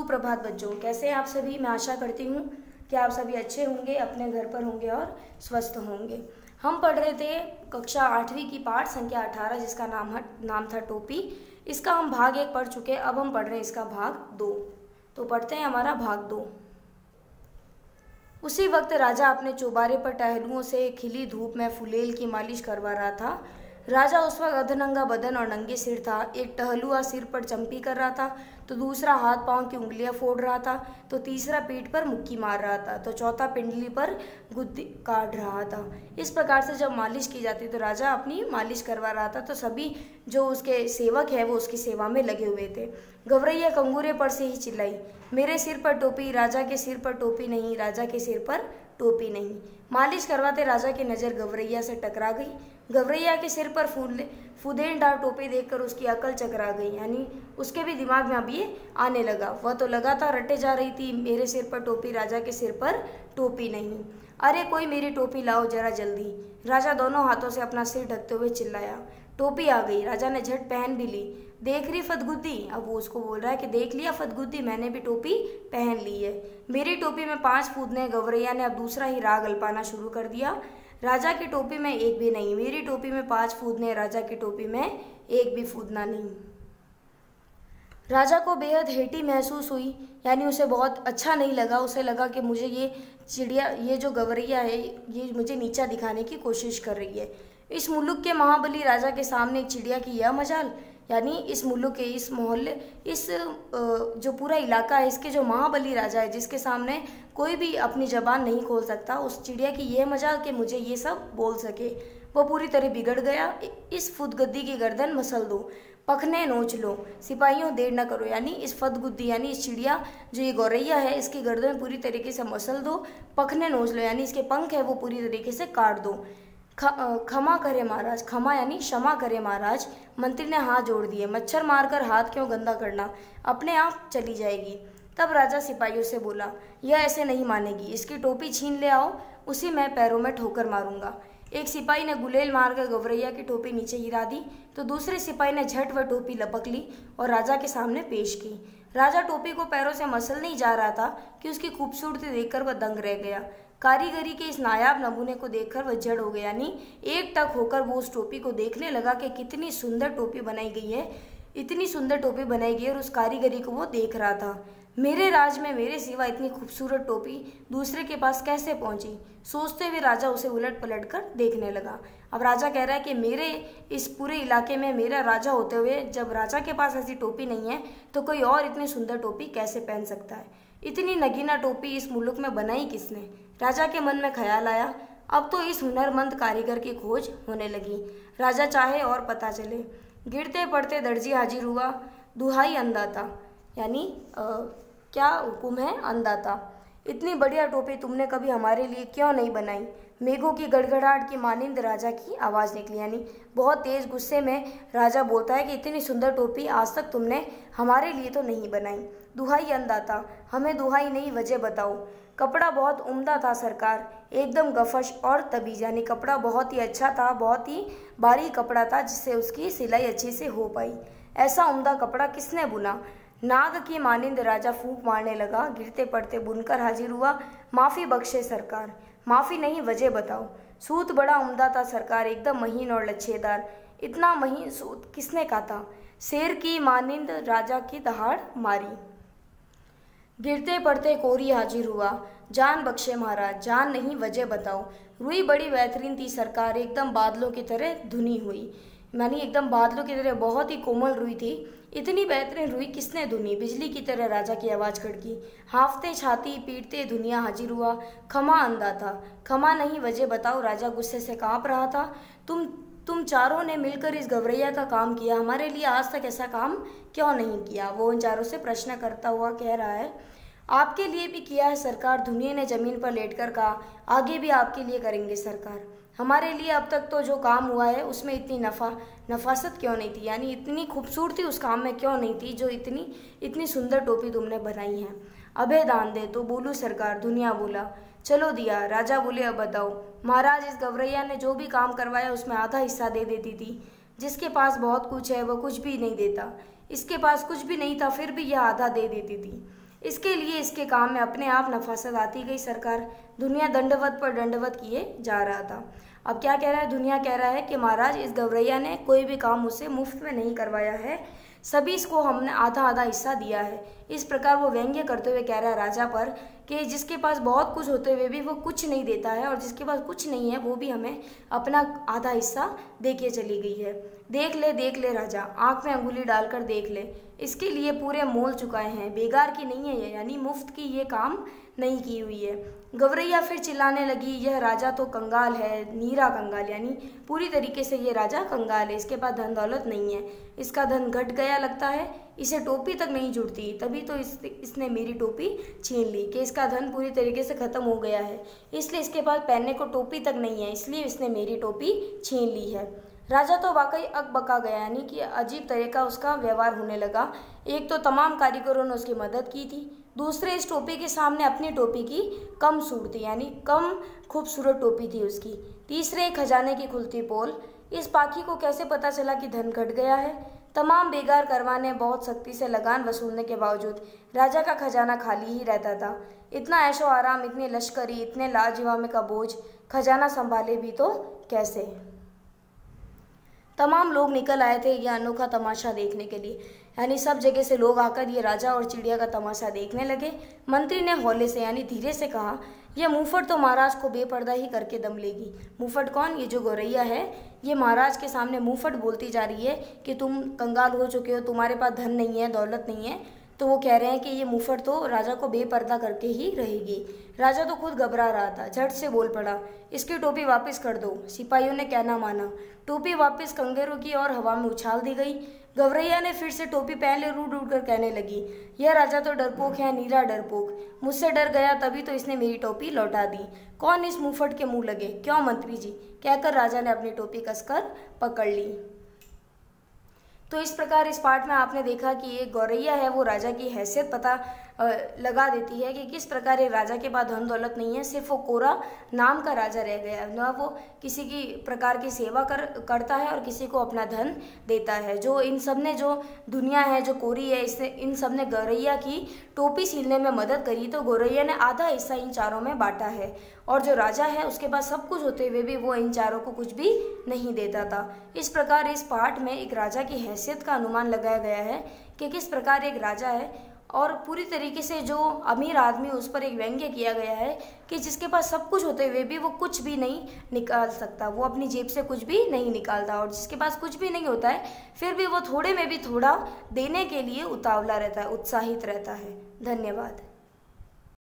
सुप्रभात बच्चों, कैसे हैं आप सभी। मैं आशा करती हूँ कि आप सभी अच्छे होंगे, अपने घर पर होंगे और स्वस्थ होंगे। हम पढ़ रहे थे कक्षा 8वीं की पाठ संख्या 18 जिसका नाम था टोपी। इसका हम भाग 1 पढ़ चुके हैं। अब हम पढ़ रहे हैं इसका भाग 2। तो पढ़ते हैं हमारा भाग 2। उसी वक्त राजा अपने चौबारे पर टहलुओं से खिली धूप में फुलेल की मालिश करवा रहा था। राजा उस वक्त अधनंगा बदन और नंगे सिर था। एक टहलुआ सिर पर चंपी कर रहा था, तो दूसरा हाथ पांव की उंगलियां फोड़ रहा था, तो तीसरा पीठ पर मुक्की मार रहा था, तो चौथा पिंडली पर गुद्दी काट रहा था। इस प्रकार से जब मालिश की जाती तो राजा अपनी मालिश करवा रहा था, तो सभी जो उसके सेवक है वो उसकी सेवा में लगे हुए थे। गवरैया कंगूरे पर से ही चिल्लाई, मेरे सिर पर टोपी, राजा के सिर पर टोपी नहीं, राजा के सिर पर टोपी नहीं। मालिश करवाते राजा की नज़र गवरैया से टकरा गई। गवरैया के सिर पर फुदेनदार टोपी देखकर उसकी अकल चकरा गई, यानी उसके भी दिमाग में अब ये आने लगा। वह तो लगातार रटे जा रही थी, मेरे सिर पर टोपी, राजा के सिर पर टोपी नहीं। अरे कोई मेरी टोपी लाओ जरा जल्दी। राजा दोनों हाथों से अपना सिर ढकते हुए चिल्लाया। टोपी आ गई। राजा ने झट पहन भी ली। देख रही फदगुद्दी, अब वो उसको बोल रहा है कि देख लिया फदगुद्दी, मैंने भी टोपी पहन ली है। मेरी टोपी में 5 फूदने। गवरैया ने अब दूसरा ही राग अल्पाना शुरू कर दिया। राजा की टोपी में एक भी नहीं, मेरी टोपी में 5 फूदने, राजा की टोपी में एक भी फूदना नहीं। राजा को बेहद हेटी महसूस हुई, यानी उसे बहुत अच्छा नहीं लगा। उसे लगा कि मुझे ये चिड़िया, ये जो गवरैया है, ये मुझे नीचा दिखाने की कोशिश कर रही है। इस मुल्क के महाबली राजा के सामने एक चिड़िया की यह मजाल, यानी इस मुल्क के, इस मोहल्ले, इस जो पूरा इलाका है, इसके जो महाबली राजा है जिसके सामने कोई भी अपनी जबान नहीं खोल सकता, उस चिड़िया की यह मजाल कि मुझे ये सब बोल सके। वो पूरी तरह बिगड़ गया। इस फुदगद्दी की गर्दन मसल दो, पखने नोच लो, सिपाहियों देर न करो। यानी इस फदगुद्दी, यानी इस चिड़िया जो ये गौरैया है, इसकी गर्दन पूरी तरीके से मसल दो, पखने नोच लो, यानी इसके पंख है वो पूरी तरीके से काट दो। क्षमा करे महाराज। क्षमा यानी क्षमा करे महाराज। मंत्री ने हाथ जोड़ दिए। मच्छर मारकर हाथ क्यों गंदा करना, अपने आप चली जाएगी। तब राजा सिपाहियों से बोला, यह ऐसे नहीं मानेगी, इसकी टोपी छीन ले आओ, उसी मैं पैरों में ठोकर मारूंगा। एक सिपाही ने गुलेल मारकर गवरैया की टोपी नीचे गिरा दी, तो दूसरे सिपाही ने झट वह टोपी लपक ली और राजा के सामने पेश की। राजा टोपी को पैरों से मसल नहीं जा रहा था कि उसकी खूबसूरती देखकर वह दंग रह गया। कारीगरी के इस नायाब नमूने को देखकर वह जड़ हो गया, यानी एक टक होकर वो उस टोपी को देखने लगा कि कितनी सुंदर टोपी बनाई गई है, इतनी सुंदर टोपी बनाई गई है, और उस कारीगरी को वो देख रहा था। मेरे राज में मेरे सिवा इतनी खूबसूरत टोपी दूसरे के पास कैसे पहुंची, सोचते हुए राजा उसे उलट पलट कर देखने लगा। अब राजा कह रहा है कि मेरे इस पूरे इलाके में मेरा राजा होते हुए जब राजा के पास ऐसी टोपी नहीं है तो कोई और इतनी सुंदर टोपी कैसे पहन सकता है। इतनी नगीना टोपी इस मुल्क में बनाई किसने। राजा के मन में ख्याल आया, अब तो इस हुनरमंद कारीगर की खोज होने लगी। राजा चाहे और पता चले। गिरते पड़ते दर्जी हाजिर हुआ। दुहाई अंदाता, यानी क्या हुक्म है अंदाता, इतनी बढ़िया टोपी तुमने कभी हमारे लिए क्यों नहीं बनाई। मेघों की गड़गड़ाहट की मानिंद राजा की आवाज़ निकली, यानी बहुत तेज गुस्से में राजा बोलता है कि इतनी सुंदर टोपी आज तक तुमने हमारे लिए तो नहीं बनाई। दुहाई अंदाता, हमें दुहाई नहीं वजह बताओ। कपड़ा बहुत उम्दा था सरकार, एकदम गफश और तबीज, यानी कपड़ा बहुत ही अच्छा था, बहुत ही बारीक कपड़ा था जिससे उसकी सिलाई अच्छी से हो पाई। ऐसा उम्दा कपड़ा किसने बुना। नाग की मानिंद राजा फूंक मारने लगा। गिरते पड़ते बुनकर हाजिर हुआ। माफ़ी बख्शे सरकार, माफ़ी नहीं वजह बताओ। सूत बड़ा उम्दा था सरकार, एकदम महीन और लच्छेदार। इतना महीन सूत किसने काता। शेर की मानिंद राजा की दहाड़ मारी। गिरते पड़ते कोरी हाजिर हुआ। जान बख्शे महाराज, जान नहीं वजह बताओ। रुई बड़ी बेहतरीन थी सरकार, एकदम बादलों की तरह धुनी हुई, यानी एकदम बादलों की तरह बहुत ही कोमल रुई थी। इतनी बेहतरीन रुई किसने धुनी। बिजली की तरह राजा की आवाज़ खड़की। हाफते छाती पीटते दुनिया हाजिर हुआ। क्षमा अंधा था, क्षमा नहीं वजह बताओ। राजा गुस्से से कांप रहा था। तुम चारों ने मिलकर इस गवरैया का काम किया, हमारे लिए आज तक ऐसा काम क्यों नहीं किया। वो उन चारों से प्रश्न करता हुआ कह रहा है, आपके लिए भी किया है सरकार। धुनिया ने जमीन पर लेटकर कहा, आगे भी आपके लिए करेंगे सरकार। हमारे लिए अब तक तो जो काम हुआ है उसमें इतनी नफासत क्यों नहीं थी, यानी इतनी खूबसूरती उस काम में क्यों नहीं थी जो इतनी सुंदर टोपी तुमने बनाई है। अभय दान दे तो बोलूँ सरकार। दुनिया बोला, चलो दिया। राजा बोले, अब बताओ। महाराज, इस गवरैया ने जो भी काम करवाया उसमें आधा हिस्सा दे देती थी। जिसके पास बहुत कुछ है वह कुछ भी नहीं देता। इसके पास कुछ भी नहीं था फिर भी यह आधा दे देती थी। इसके लिए इसके काम में अपने आप नफासत आती गई। सरकार दुनिया दंडवत पर दंडवत किए जा रहा था। अब क्या कह रहा है, दुनिया कह रहा है कि महाराज इस गवरैया ने कोई भी काम मुझसे मुफ्त में नहीं करवाया है, सभी इसको हमने आधा आधा हिस्सा दिया है। इस प्रकार वो व्यंग्य करते हुए कह रहा है राजा पर कि जिसके पास बहुत कुछ होते हुए भी वो कुछ नहीं देता है, और जिसके पास कुछ नहीं है वो भी हमें अपना आधा हिस्सा दे के चली गई है। देख ले राजा, आंख में अंगुली डालकर देख ले, इसके लिए पूरे मोल चुकाए हैं, बेकार की नहीं है ये, यानी मुफ्त की ये काम नहीं की हुई है। गवरैया फिर चिल्लाने लगी, यह राजा तो कंगाल है, नीरा कंगाल, यानी पूरी तरीके से ये राजा कंगाल है, इसके पास धन दौलत नहीं है, इसका धन घट गया लगता है, इसे टोपी तक नहीं जुड़ती, तभी तो इसने मेरी टोपी छीन ली कि इसका धन पूरी तरीके से ख़त्म हो गया है, इसलिए इसके पास पहनने को टोपी तक नहीं है, इसलिए इसने मेरी टोपी छीन ली है। राजा तो वाकई अकबका गया, यानी कि अजीब तरह का उसका व्यवहार होने लगा। एक तो तमाम कारीगरों ने उसकी मदद की थी, दूसरे इस टोपी के सामने अपनी टोपी की कम सूट थी, यानी कम खूबसूरत टोपी थी उसकी, तीसरे खजाने की खुलती पोल। इस पाखी को कैसे पता चला कि धन घट गया है? तमाम बेगार करवाने बहुत सख्ती से लगान वसूलने के बावजूद राजा का खजाना खाली ही रहता था। इतना ऐशो आराम, इतनी लश्करी, इतने लाजिवामे का बोझ, खजाना संभाले भी तो कैसे? तमाम लोग निकल आए थे यह अनोखा तमाशा देखने के लिए, यानी सब जगह से लोग आकर ये राजा और चिड़िया का तमाशा देखने लगे। मंत्री ने हौले से यानी धीरे से कहा, यह मुंहफट तो महाराज को बेपर्दा ही करके दम लेगी। मुंहफट कौन? ये जो गौरैया है, ये महाराज के सामने मुंहफट बोलती जा रही है कि तुम कंगाल हो चुके हो, तुम्हारे पास धन नहीं है, दौलत नहीं है, तो वो कह रहे हैं कि ये मुंहफट तो राजा को बेपर्दा करके ही रहेगी। राजा तो खुद घबरा रहा था, झट से बोल पड़ा, इसकी टोपी वापस कर दो। सिपाहियों ने कहना माना, टोपी वापस कंगेरू की और हवा में उछाल दी गई। गवरैया ने फिर से टोपी पहन ले, रूड रूड कर कहने लगी, यह राजा तो डरपोक है, नीरा डरपोक, मुझसे डर गया तभी तो इसने मेरी टोपी लौटा दी। कौन इस मुंहफट के मुंह लगे? क्यों मंत्री जी? कहकर राजा ने अपनी टोपी कसकर पकड़ ली। तो इस प्रकार इस पाठ में आपने देखा कि ये गौरैया है वो राजा की हैसियत पता लगा देती है कि किस प्रकार एक राजा के पास धन दौलत नहीं है, सिर्फ वो कोरा नाम का राजा रह गया है, ना वो किसी की प्रकार की सेवा करता है और किसी को अपना धन देता है। जो इन सब ने, जो दुनिया है जो कोरी है, इसने इन सब ने गौरैया की टोपी सीलने में मदद करी, तो गौरैया ने आधा हिस्सा इन चारों में बांटा है। और जो राजा है उसके पास सब कुछ होते हुए भी वो इन चारों को कुछ भी नहीं देता था। इस प्रकार इस पाठ में एक राजा की हैसियत का अनुमान लगाया गया है कि किस प्रकार एक राजा है, और पूरी तरीके से जो अमीर आदमी उस पर एक व्यंग्य किया गया है कि जिसके पास सब कुछ होते हुए भी वो कुछ भी नहीं निकाल सकता, वो अपनी जेब से कुछ भी नहीं निकालता, और जिसके पास कुछ भी नहीं होता है फिर भी वो थोड़े में भी थोड़ा देने के लिए उतावला रहता है, उत्साहित रहता है। धन्यवाद।